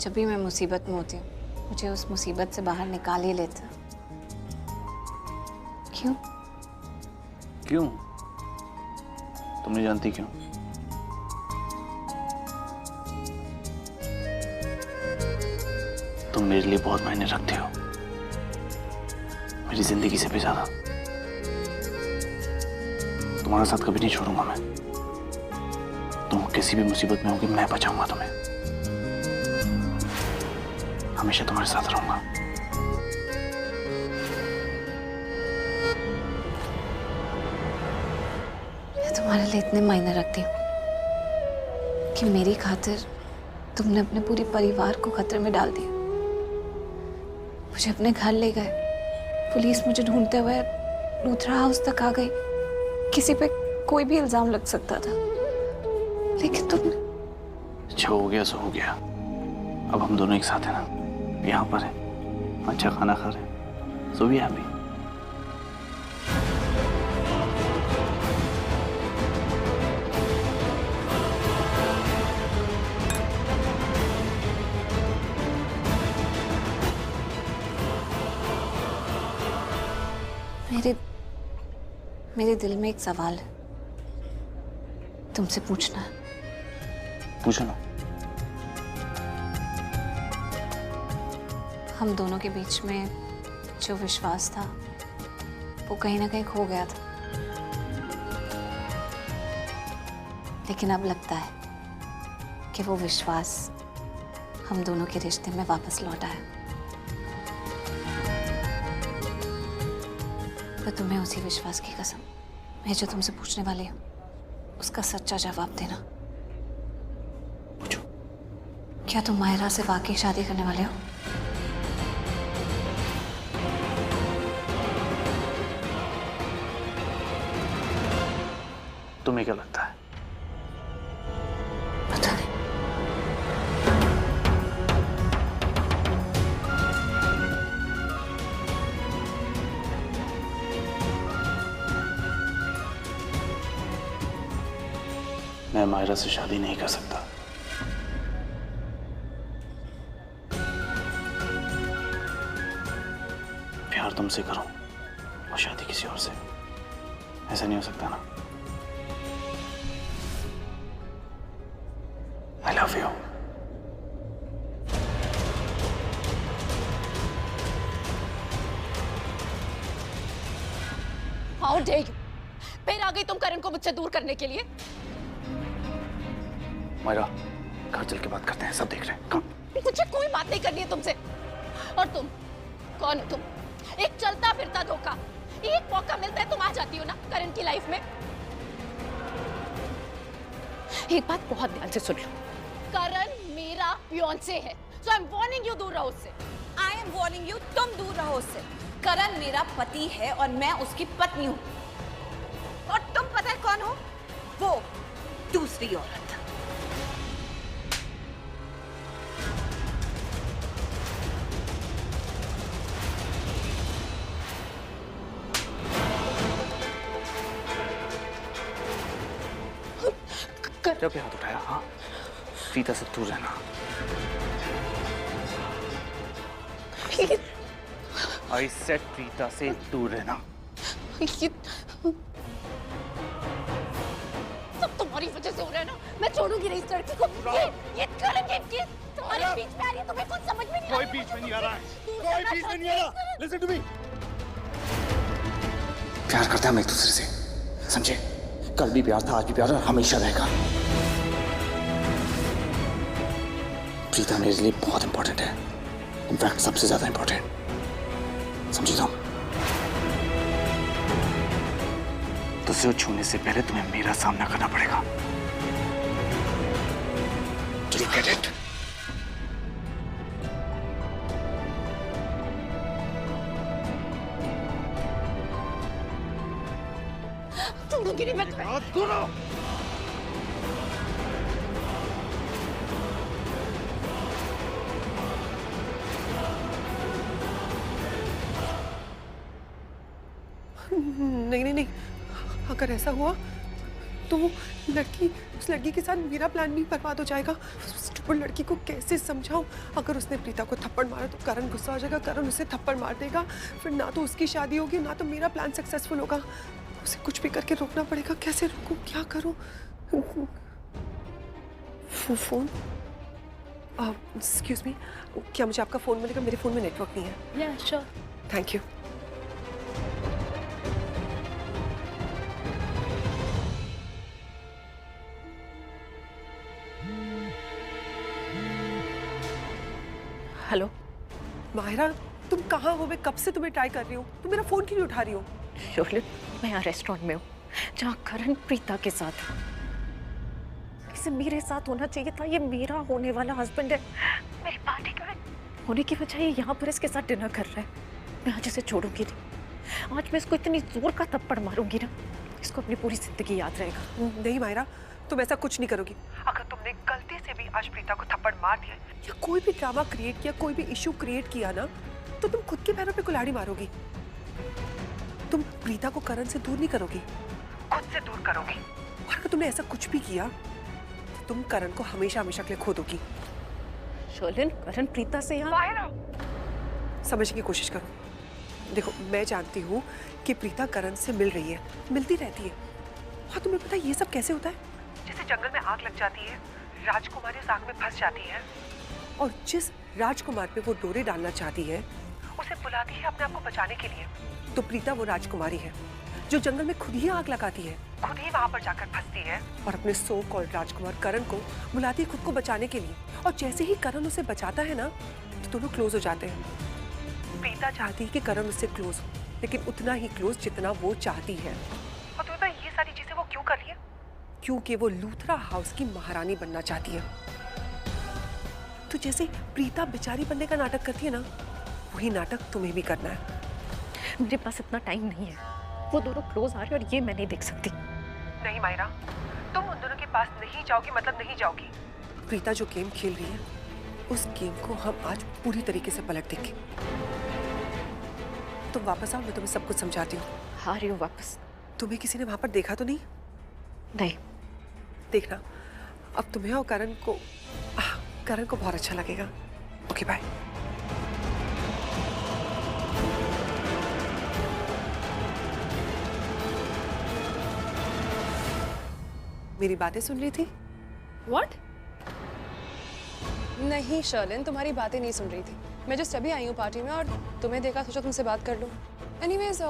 जब भी मैं मुसीबत में होती हूँ मुझे उस मुसीबत से बाहर निकाल ही लेता। क्यों? क्यों? तुम नहीं जानती क्यों? तुम मेरे लिए बहुत मायने रखते हो, मेरी जिंदगी से भी ज्यादा। तुम्हारा साथ कभी नहीं छोड़ूंगा मैं। तुम किसी भी मुसीबत में होगी मैं बचाऊंगा तुम्हें, हमेशा तुम्हारे साथ रहूंगा। मैं तुम्हारे लिए इतने मायने रखती हूँ कि मेरी खातिर तुमने अपने पूरे परिवार को खतरे में डाल दिया। मुझे अपने घर ले गए, पुलिस मुझे ढूंढते हुए लूथरा हाउस तक आ गई। किसी पे कोई भी इल्जाम लग सकता था, लेकिन तुमने। अच्छा हो गया सो हो गया। अब हम दोनों एक साथ हैं ना, यहाँ पर हैं, अच्छा खाना खा रहे हैं, सो भी हैप्पी। मेरे दिल में एक सवाल है, तुमसे पूछना है। पूछो ना। हम दोनों के बीच में जो विश्वास था वो कहीं ना कहीं खो गया था, लेकिन अब लगता है कि वो विश्वास हम दोनों के रिश्ते में वापस लौटा है। तो तुम्हें उसी विश्वास की कसम, मैं जो तुमसे पूछने वाली हूँ उसका सच्चा जवाब देना। पूछो। क्या तुम मायरा से वाकई शादी करने वाले हो? तुम्हें क्या लगता है? पता नहीं। मैं मायरा से शादी नहीं कर सकता। प्यार तुमसे करूं और शादी किसी और से, ऐसा नहीं हो सकता ना। I love you. How dare you? फिर आ गई तुम करण को मुझसे दूर करने के लिए। मायरा, घर चल के बात करते हैं, सब देख रहे हैं। कम। मुझे कोई बात नहीं करनी है तुमसे। और तुम कौन हो? तुम एक चलता फिरता धोखा। एक मौका मिलता है तुम आ जाती हो ना करण की लाइफ में। एक बात बहुत ध्यान से सुन लो, करण मेरा फियांसे है, so I'm warning you, दूर रहो उससे। I am warning you, तुम दूर रहो उससे। करण मेरा पति है और मैं उसकी पत्नी हूँ। और तुम पता है कौन हो? वो दूसरी औरत। जब हाथ उठाया, हाँ, प्रीता से दूर रहना। I said प्रीता से दूर रहना। सब तुम्हारी वजह से हो रहा है ना। मैं छोड़ूंगी नहीं इस लड़की को। ये करण ये तुम्हारे बीच में आ रही है, तुम्हें कुछ समझ में नहीं आ रहा। कोई बीच में नहीं आ रहा है। कोई बीच में नहीं आ रहा। Listen to me. प्यार करते हैं हम एक दूसरे से, समझे? कल भी प्यार था, आज भी प्यार है, हमेशा रहेगा। प्रीता मेरे लिए बहुत इंपॉर्टेंट है, इनफैक्ट सबसे ज्यादा इंपॉर्टेंट, समझी तुम? तो उसे छूने से पहले तुम्हें मेरा सामना करना पड़ेगा। Do you get it? छोड़ूंगी नहीं मैं। नहीं नहीं नहीं, अगर ऐसा हुआ तो वो लड़की, उस लड़की के साथ मेरा प्लान भी बर्बाद हो जाएगा। स्टूपिड लड़की को कैसे समझाऊं? अगर उसने प्रीता को थप्पड़ मारा तो करण गुस्सा हो जाएगा, करण उसे थप्पड़ मार देगा, फिर ना तो उसकी शादी होगी ना तो मेरा प्लान सक्सेसफुल होगा। उसे कुछ भी करके रोकना पड़ेगा। कैसे रोकूं, क्या करूं? फोन, एक्सक्यूज मी, क्या मुझे आपका फोन मिलेगा? मेरे फोन में नेटवर्क नहीं है। या sure. Thank you. Hello Mahira, तुम कहाँ हो? मैं कब से तुम्हें ट्राई कर रही हूँ, तुम मेरा फोन क्यों नहीं उठा रही हो? शोले, मैं यहाँ रेस्टोरेंट में हूँ जहाँ करण प्रीता के साथ है। इसे मेरे साथ होना चाहिए था, ये मेरा होने वाला हस्बैंड है। मेरी पार्टी का होने की वजह ये यहाँ पर इसके साथ डिनर कर रहा है। मैं आज इसे छोड़ूंगी नहीं। आज मैं इसको इतनी जोर का थप्पड़ मारूंगी ना, इसको अपनी पूरी जिंदगी याद रहेगा। नहीं माहिरा, तुम ऐसा कुछ नहीं करोगी। अगर तुमने गलती से भी आज प्रीता को थप्पड़ मार दिया या कोई भी ड्रामा क्रिएट किया, कोई भी इशू क्रिएट किया ना, तो तुम खुद के पैरों पे कुल्हाड़ी मारोगी। तुम प्रीता को करण से दूर नहीं करोगी, खुद से दूर करोगी। और अगर तुमने ऐसा कुछ भी किया तो तुम करण को हमेशा हमेशा के लिए खो दोगी। शोलिन, करण प्रीता से यहाँ समझने की कोशिश करो। देखो, मैं जानती हूँ कि प्रीता करण से मिल रही है, मिलती रहती है। और तुम्हें पता है ये सब कैसे होता है? जैसे जंगल में आग लग जाती है, राजकुमारी उस आग में फंस जाती है, और जिस राजकुमार पे वो डोरे डालना चाहती है उसे बुलाती है अपने आप को बचाने के लिए। तो प्रीता वो राजकुमारी है जो जंगल में खुद ही आग लगाती है, खुद ही वहां पर जाकर फंसती है और अपने सो कॉल्ड राजकुमार करण को बुलाती है खुद को बचाने के लिए। और जैसे ही करण उसे बचाता है ना, तो दोनों क्लोज हो जाते हैं। प्रीता चाहती है कि करण उससे क्लोज हो, लेकिन उतना ही क्लोज जितना वो चाहती है। और तुम्हें पता है ये सारी चीजें वो क्यों कर रही है? क्योंकि वो लूथरा हाउस की महारानी बनना चाहती है। तो जैसे प्रीता बेचारी बनने का नाटक करती है ना, वही नाटक तुम्हें भी करना है। मेरे पास इतना टाइम नहीं है। वो दोनों क्लोज आ रहे हैं और ये मैं नहीं देख सकती। नहीं मायरा, तुम उन दोनों के पास नहीं जाओगी मतलब नहीं जाओगी। प्रीता जो गेम खेल रही है, उस गेम को हम आज पूरी तरीके से पलट देंगे। तुम वापस आओ, मैं तुम्हें सब कुछ समझाती हूँ। आ रही हूँ वापस। तुम्हें किसी ने वहां पर देखा तो नहीं? नहीं। देखना, अब तुम्हें और करण को बहुत अच्छा लगेगा। Okay bye. मेरी बातें सुन रही थी? What? नहीं शर्लिन, तुम्हारी बातें नहीं सुन रही थी। मैं जस्ट अभी आई हूँ पार्टी में और तुम्हें देखा, सोचा तुमसे बात कर लूँ। एनीवेज,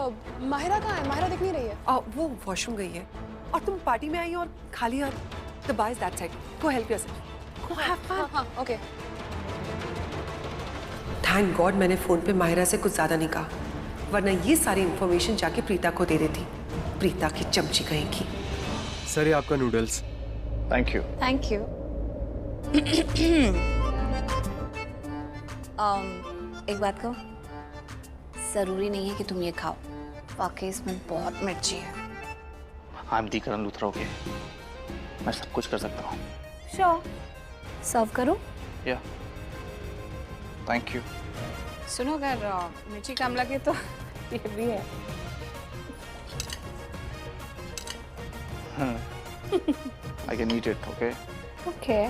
माहिरा कहाँ है? माहिरा दिख नहीं रही है। वो वॉशरूम गई है और तुम पार्टी में आई हो और खाली हाथ। The bar is that side. Go help yourself. Go have fun. हाँ, ओके। Thank God मैंने फोन पे माहिरा से कुछ ज्यादा नहीं कहा, वरना ये सारी इंफॉर्मेशन जाके प्रीता को दे देती। प्रीता की चमची कहेंगी। सर, ये आपका noodles. Thank you. Thank you. एक बात कहो, जरूरी नहीं है कि तुम ये खाओ, वाकई इसमें बहुत मिर्ची है। I am the Karan Luthra, okay? मैं सब कुछ कर सकता हूँ। श्योर, सर्व करो। या, थैंक यू। सुनो, अगर मिर्ची कम लगे तो ये भी है। I can eat it, okay? Okay.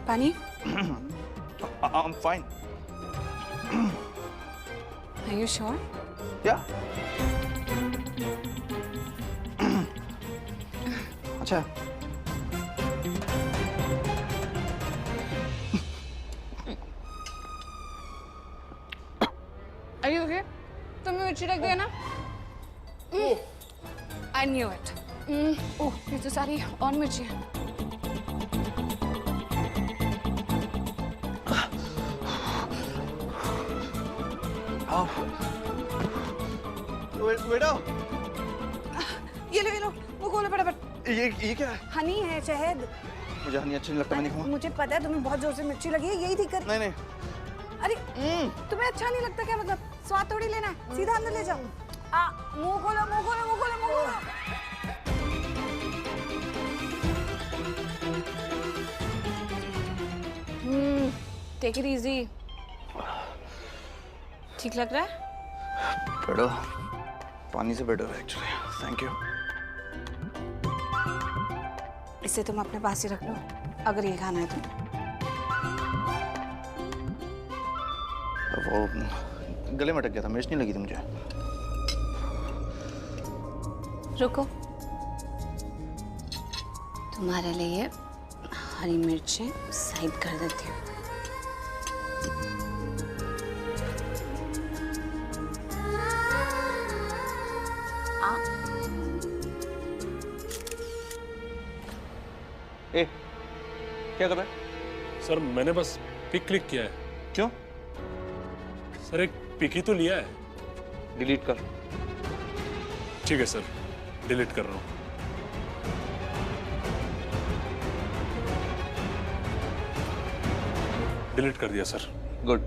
पानी? I'm fine. Are you sure? Yeah. अच्छा। Are you okay? तुम्हें मिर्ची लग गई है ना? I knew it. ओह, ये तो सारी और मिर्ची है। बेटा, ये लो, वो खोलो फटाफट। ये क्या है? हनी है, शहद। मुझे हनी अच्छा नहीं लगता, मैं नहीं खाऊंगा। मुझे पता है तुम्हें बहुत जोर से मिर्ची लगी है, यही ठीक कर। नहीं। अरे तुम्हें अच्छा नहीं लगता क्या? मतलब स्वाद थोड़ी लेना है, सीधा अंदर ले जाओ। मुंह खोलो। Take it easy. ठीक लग रहा है? बेटर, पानी से बेटर है एक्चुअली। Thank you. इसे तुम अपने पास ही रख लो अगर ये खाना है तो। वो गले में अटक गया था, मिर्च नहीं लगी थी मुझे। रुको, तुम्हारे लिए हरी मिर्चें साइड कर देती हूँ। ए, क्या कर रहा है? सर मैंने बस पिक क्लिक किया है। क्यों? सर एक पिक ही तो लिया है। डिलीट कर। ठीक है सर, डिलीट कर रहा हूँ। डिलीट कर दिया सर। गुड।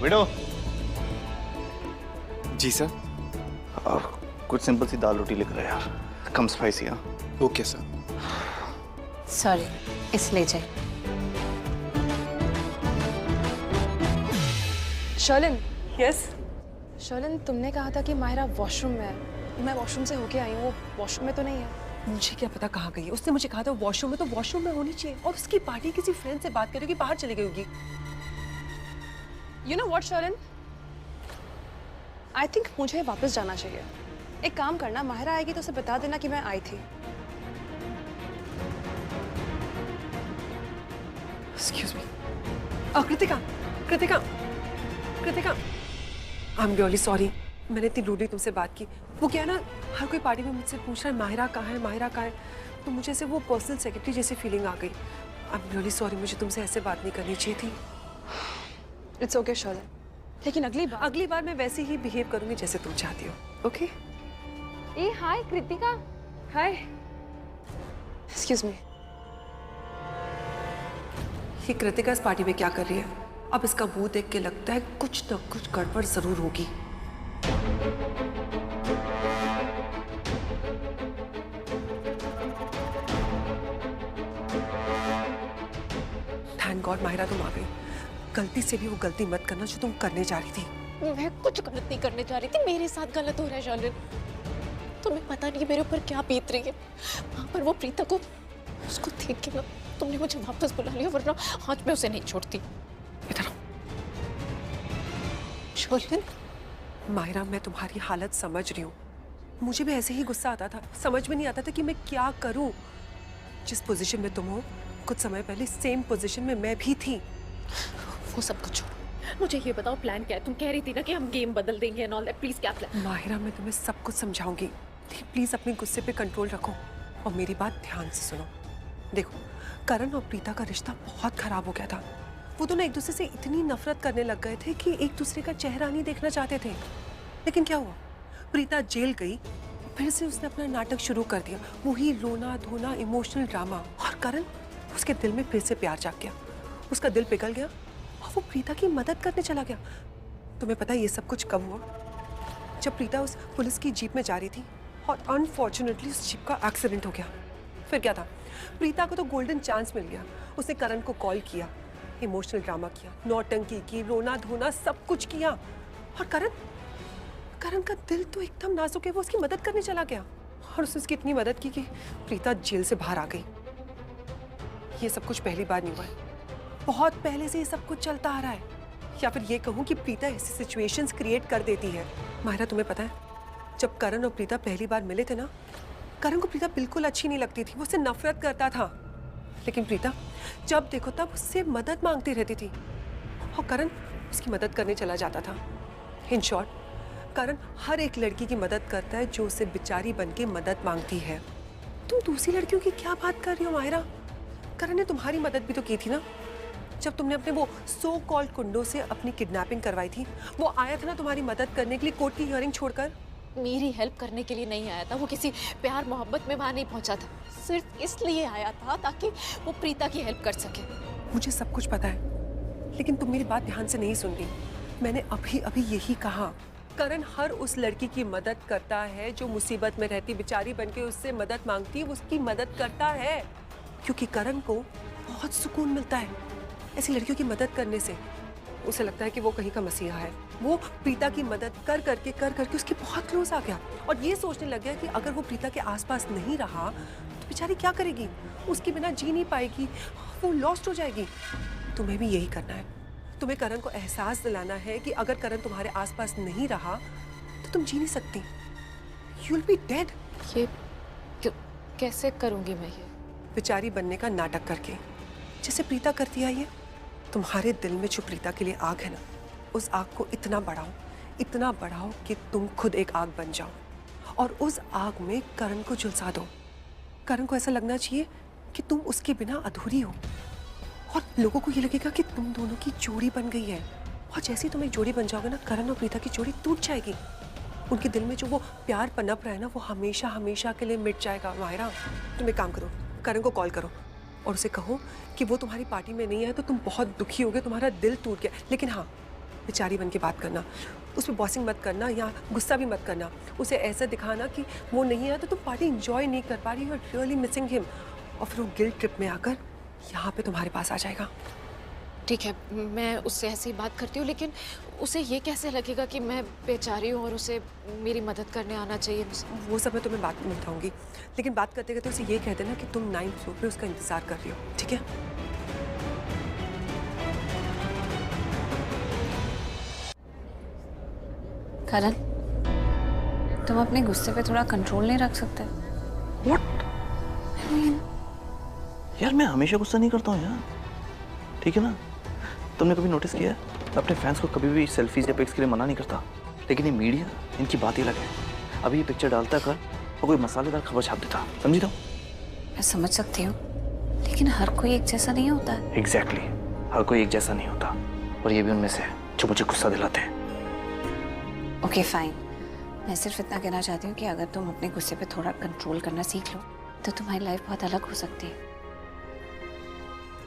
विडो, जी सर। कुछ सिंपल सी दाल रोटी लिख रहा है यार, कम स्पाइसी। हाँ ओके सर। सॉरी, इसलिए जाए। शर्लिन, यस। शर्लिन तुमने कहा था कि माहिरा वॉशरूम में है। मैं वॉशरूम से होके आई हूँ, वो वॉशरूम में तो नहीं है। मुझे क्या पता कहाँ गई है। उसने मुझे कहा था वॉशरूम में, तो वॉशरूम में होनी चाहिए। और उसकी पार्टी किसी फ्रेंड से बात करेगी, बाहर चली गई होगी। You know what Sherlin, I think मुझे वापस जाना चाहिए। एक काम करना, माहिरा आएगी तो उसे बता देना कि मैं आई थी। Excuse me. Kritika, Kritika, Kritika, I am really sorry. मैंने इतनी रूडली तुमसे बात की। वो क्या है ना, हर कोई पार्टी में मुझसे पूछ रहा है माहिरा कहाँ है, माहिरा कहाँ है। तो मुझे से वो पर्सनल सेक्रेटरी जैसी फीलिंग आ गई। आई एम रियली सॉरी, मुझे तुमसे ऐसे बात नहीं करनी चाहिए थी। इट्स ओके शर्लिन, लेकिन अगली बार मैं वैसे ही बिहेव करूंगी जैसे तुम चाहती हो। ओके? ए hi Kritika. Hi. Excuse me. ये कृतिका इस पार्टी में क्या कर रही है? अब इसका मुंह देख के लगता है कुछ न कुछ गड़बड़ जरूर होगी। थैंक गॉड माहिरा तुम आ गई। गलती से भी वो गलती मत करना जो तुम करने जा रही थी। मैं कुछ गलत नहीं करने जा रही थी, मेरे साथ गलत हो रहा है शर्लिन। तुम्हें पता नहीं मेरे ऊपर क्या बीत रही है। वहां पर वो प्रीता को, उसको देख के ना तुमने मुझे वापस बुला लिया, वरना आज मैं उसे नहीं छोड़ती। इधर आओ। शर्लिन, माहिरा मैं तुम्हारी हालत समझ रही हूँ। मुझे भी ऐसे ही गुस्सा आता था, समझ में नहीं आता था कि मैं क्या करूँ। जिस पोजीशन में तुम हो, कुछ समय पहले सेम पोजीशन में मैं भी थी। वो सब कुछ छोड़ो, मुझे ये बताओ प्लान क्या है? तुम कह रही थी ना कि हम गेम बदल देंगे एंड ऑल दैट। प्लीज क्या प्लान? माहिरा मैं तुम्हें सब कुछ समझाऊंगी, प्लीज अपने गुस्से पे कंट्रोल रखो और मेरी बात ध्यान से सुनो। देखो, करण और प्रीता का रिश्ता बहुत खराब हो गया था। वो दोनों एक दूसरे से इतनी नफरत करने लग गए थे कि एक दूसरे का चेहरा नहीं देखना चाहते थे। लेकिन क्या हुआ, प्रीता जेल गई, फिर से उसने अपना नाटक शुरू कर दिया, वही रोना धोना, इमोशनल ड्रामा। और करण, उसके दिल में फिर से प्यार जाग गया, उसका दिल पिघल गया और वो प्रीता की मदद करने चला गया। तुम्हें पता है ये सब कुछ कब हुआ? जब प्रीता उस पुलिस की जीप में जा रही थी और अनफॉर्चुनेटली उस जीप का एक्सीडेंट हो गया। फिर क्या था, प्रीता को तो गोल्डन चांस मिल गया। उसने करण को कॉल किया, इमोशनल ड्रामा किया, नौटंकी की, रोना धोना सब कुछ किया। और करण का दिल तो एकदम नाजुक है, वो उसकी मदद करने चला गया और उसने उसकी इतनी मदद की कि प्रीता जेल से बाहर आ गई। ये सब कुछ पहली बार नहीं हुआ है, बहुत पहले से ये सब कुछ चलता आ रहा है। या फिर ये कहूँ कि प्रीता ऐसी सिचुएशंस क्रिएट कर देती है। माहिरा तुम्हें पता है, जब करण और प्रीता पहली बार मिले थे ना, करण को प्रीता बिल्कुल अच्छी नहीं लगती थी, वो उससे नफरत करता था। लेकिन प्रीता जब देखो तब उससे मदद मांगती रहती थी और करण उसकी मदद करने चला जाता था। इन शॉर्ट, करण हर एक लड़की की मदद करता है जो उसे बेचारी बन के मदद मांगती है। तुम दूसरी लड़कियों की क्या बात कर रही हो माहिरा? करण ने तुम्हारी मदद भी तो की थी ना, जब तुमने अपने वो सो कॉल्ड कुंडों से अपनी किडनैपिंग करवाई थी। वो आया था ना तुम्हारी मदद करने के लिए कोर्ट की हियरिंग छोड़कर। मेरी हेल्प करने के लिए नहीं आया था, वो किसी प्यार मोहब्बत में वहां नहीं पहुंचा था, सिर्फ इसलिए आया था ताकि वो प्रीता की हेल्प कर सके। मुझे सब कुछ पता है, लेकिन तुम मेरी बात ध्यान से नहीं सुन रही। मैंने अभी अभी यही कहा, करण हर उस लड़की की मदद करता है जो मुसीबत में रहती, बेचारी बनके उससे मदद मांगती है, वो उसकी मदद करता है। क्योंकि करण को बहुत सुकून मिलता है ऐसी लड़कियों की मदद करने से। उसे लगता है कि वो कहीं का मसीहा है। वो प्रीता की मदद कर करके उसके बहुत क्लोज आ गया और ये सोचने लग गया कि अगर वो प्रीता के आसपास नहीं रहा तो बेचारी क्या करेगी, उसके बिना जी नहीं पाएगी, वो लॉस्ट हो जाएगी। तुम्हें भी यही करना है। तुम्हें करण को एहसास दिलाना है कि अगर करण तुम्हारे आसपास नहीं रहा तो तुम जी नहीं सकती। You will be dead. ये कैसे करूंगी मैं ये? बेचारी बनने का नाटक करके, जैसे प्रीता करती आई है। तुम्हारे दिल में जो प्रीता के लिए आग है ना, उस आग को इतना बढ़ाओ कि तुम खुद एक आग बन जाओ और उस आग में करण को झुलसा दो। करण को ऐसा लगना चाहिए कि तुम उसके बिना अधूरी हो और लोगों को ये लगेगा कि तुम दोनों की जोड़ी बन गई है। और जैसे ही तुम एक जोड़ी बन जाओगे ना, करण और प्रीता की जोड़ी टूट जाएगी। उनके दिल में जो वो प्यार पनप रहा है ना, वो हमेशा हमेशा के लिए मिट जाएगा। माहिरा, तुम एक काम करो, करण को कॉल करो और उसे कहो कि वो तुम्हारी पार्टी में नहीं है तो तुम बहुत दुखी होगे, तुम्हारा दिल टूट गया। लेकिन हाँ, बेचारी बन के बात करना, उस पर बॉसिंग मत करना या गुस्सा भी मत करना। उसे ऐसा दिखाना कि वो नहीं है तो तुम पार्टी इंजॉय नहीं कर पा रही, you are really missing him. और फिर वो गिल्ट ट्रिप में आकर यहाँ पे तुम्हारे पास आ जाएगा। ठीक है, मैं उससे ऐसी बात करती हूँ, लेकिन उसे ये कैसे लगेगा कि मैं बेचारी हूँ और उसे मेरी मदद करने आना चाहिए? वो सब मैं तुम्हें बात में बताऊंगी, लेकिन बात करते करते उसे ये कह देना कि तुम 9th फ्लोर पे उसका इंतजार कर रही हो, ठीक है? करण, तुम अपने गुस्से पे थोड़ा कंट्रोल नहीं रख सकते? What? यार मैं हमेशा गुस्सा नहीं करता हूँ यार, ठीक है ना? तुमने कभी नोटिस किया है? मैं अपने फैंस को कभी भी सेल्फीज या पिक्स के लिए मना नहीं करता, लेकिन ये मीडिया, इनकी बात ही अलग है। अभी ये पिक्चर डालता कर और कोई मसालेदार खबर छाप देता, समझी? तो मैं समझ सकती हूँ, लेकिन हर कोई एक जैसा नहीं होता है। एग्जैक्टली, हर कोई एक जैसा नहीं होता और ये भी उनमें से जो मुझे गुस्सा दिलाते हैं। ओके फाइन, मैं सिर्फ इतना कहना चाहती हूँ कि अगर तुम अपने गुस्से पे थोड़ा कंट्रोल करना सीख लो तो तुम्हारी लाइफ बहुत अलग हो सकती है।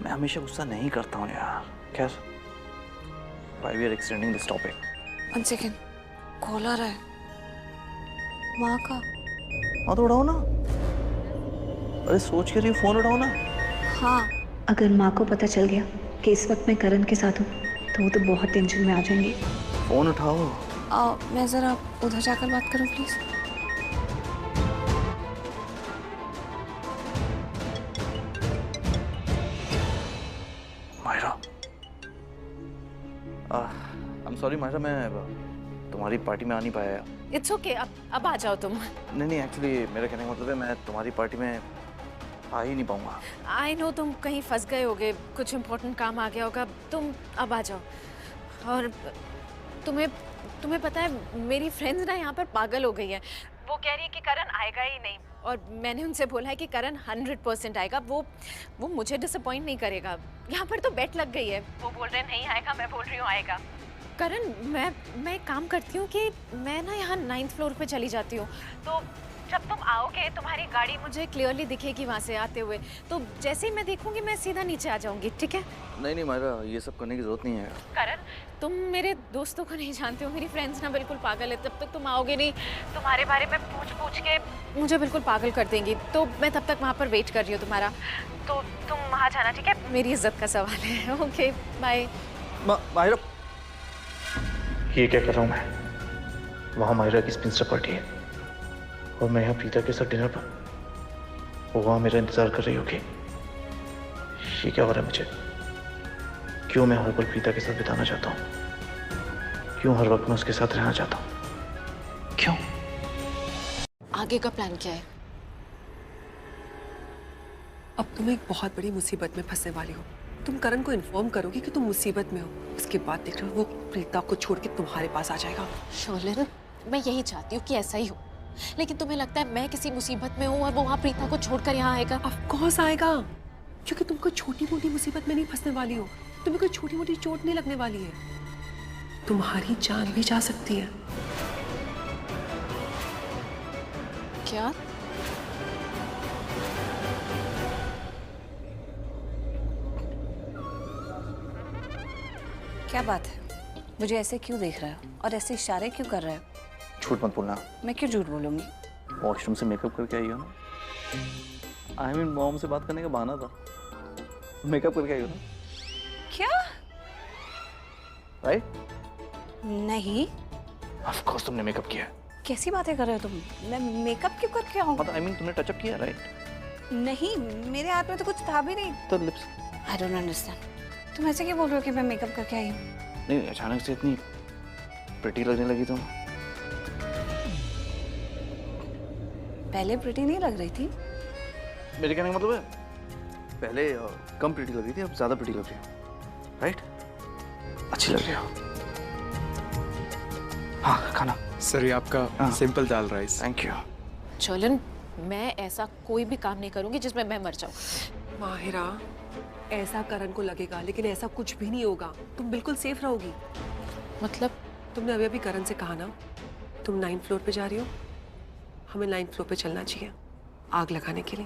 मैं हमेशा गुस्सा नहीं करता हूँ यार। खैर, why we are extending this topic? One second, call आ रहा है माँ का। हाँ तो उठाओ ना। अरे सोच के रही हो, फोन उठाओ ना। हाँ, अगर माँ को पता चल गया कि इस वक्त मैं करण के साथ हूँ तो वो तो बहुत टेंशन में आ जाएंगी। फोन उठाओ। मैं ज़रा उधर जाकर बात करूँ please. Myra, I am sorry Myra, मैं तुम्हारी पार्टी में आ नहीं पाया। इट्स ओके, अब आ जाओ तुम। नहीं, एक्चुअली मेरा कहने का मतलब है मैं तुम्हारी पार्टी में आ ही नहीं पाऊंगा। आई नो तुम कहीं फंस गए होगे, कुछ इम्पोर्टेंट काम आ गया होगा, तुम अब आ जाओ। और तुम्हें पता है, मेरी फ्रेंड्स ना यहाँ पर पागल हो गई है। वो कह रही है कि करण आएगा ही नहीं, और मैंने उनसे बोला है कि करण 100% आएगा, वो मुझे डिसअपॉइंट नहीं करेगा। यहाँ पर तो बेट लग गई है, वो बोल रहे हैं नहीं आएगा, मैं बोल रही हूँ आएगा। करण, मैं एक काम करती हूँ कि मैं ना यहाँ 9th फ्लोर पे चली जाती हूँ, तो जब तुम आओगे तुम्हारी गाड़ी मुझे क्लियरली दिखेगी वहाँ से आते हुए, तो जैसे ही मैं देखूंगी मैं सीधा नीचे आ जाऊंगी, ठीक है? नहीं मायरा, ये सब करने की जरूरत नहीं है। करण, तुम मेरे दोस्तों को नहीं जानते हो, मेरी फ्रेंड्स ना बिल्कुल पागल है। जब तक तुम आओगे नहीं, तुम्हारे बारे में पूछ के मुझे बिल्कुल पागल कर देंगी, तो मैं तब तक वहाँ पर वेट कर रही हूँ तुम्हारा। तो तुम वहाँ जाना, ठीक है? मेरी इज्जत का सवाल है। Okay bye. मायरा, ये क्या कर रहा हूँ मैं? वहाँ मायरा की स्पिंस्टर पार्टी है और मैं यहाँ प्रीता के साथ डिनर पर, वो वहाँ मेरा इंतजार कर रही होगी। ये क्या हो रहा है मुझे? क्यों मैं हर पल प्रीता के साथ बिताना चाहता हूँ? क्यों हर वक्त मैं उसके साथ रहना चाहता हूँ? क्यों? आगे का प्लान क्या है? अब तुम एक बहुत बड़ी मुसीबत में फंसने वाली हो। तुम करण को इन्फॉर्म करोगी कि तुम मुसीबत में हो, उसके बाद देख रहे हो वो प्रीता को छोड़ के तुम्हारे पास आ जाएगा। शोलन, मैं यही चाहती हूँ कि ऐसा ही हो, लेकिन तुम्हें लगता है मैं किसी मुसीबत में हूँ और वो वहाँ प्रीता को छोड़कर यहाँ आएगा? ऑफ कोर्स आएगा, क्योंकि तुम कोई छोटी मोटी मुसीबत में नहीं फंसने वाली हो, तुम्हें कोई छोटी मोटी चोट नहीं लगने वाली है, तुम्हारी जान भी जा सकती है। क्या? क्या बात है? मुझे ऐसे क्यों देख रहा है और ऐसे इशारे क्यों कर रहा है? झूठ मत बोलना। मैं क्यों झूठ बोलूंगी? वॉशरूम से मेकअप करके आई हो ना? आई मीन मॉम से बात करने का बहाना था। मेकअप करके आई हो ना, क्या? राइट? नहीं। ऑफ कोर्स तुमने मेकअप किया है। कैसी बातें कर रहे हो तुम? मैं मेकअप क्यों करके आऊँ? मतलब आई मीन तुमने टचअप किया, राइट? नहीं, मेरे हाथ में तो कुछ था भी नहीं। तो लिप्स। I don't understand. तुम ऐसे क्यों बोल रहे हो कि मैं मेकअप करके आई हूँ? नहीं, अचानक से इतनी प्रिटी लगने लगी तुम। पहले प्रिटी नहीं लग रही थी। मेरे कहने का मतलब है पहले कम प्रिटी लग रही थी, अब ज्यादा प्रिटी लग रही हो, राइट? अच्छी लग रही हो। हाँ, खाना। सर ये आपका simple dal rice. Thank you. जॉलन, मैं ऐसा कोई भी काम नहीं करूंगी जिसमें मैं मर जाऊं। माहिरा, ऐसा करण को लगेगा, लेकिन ऐसा कुछ भी नहीं होगा। तुम बिल्कुल सेफ रहोगी। मतलब? तुमने अभी अभी करण से कहा ना तुम 9th फ्लोर पे जा रही हो। हमें 9th फ्लोर पे चलना चाहिए आग लगाने के लिए।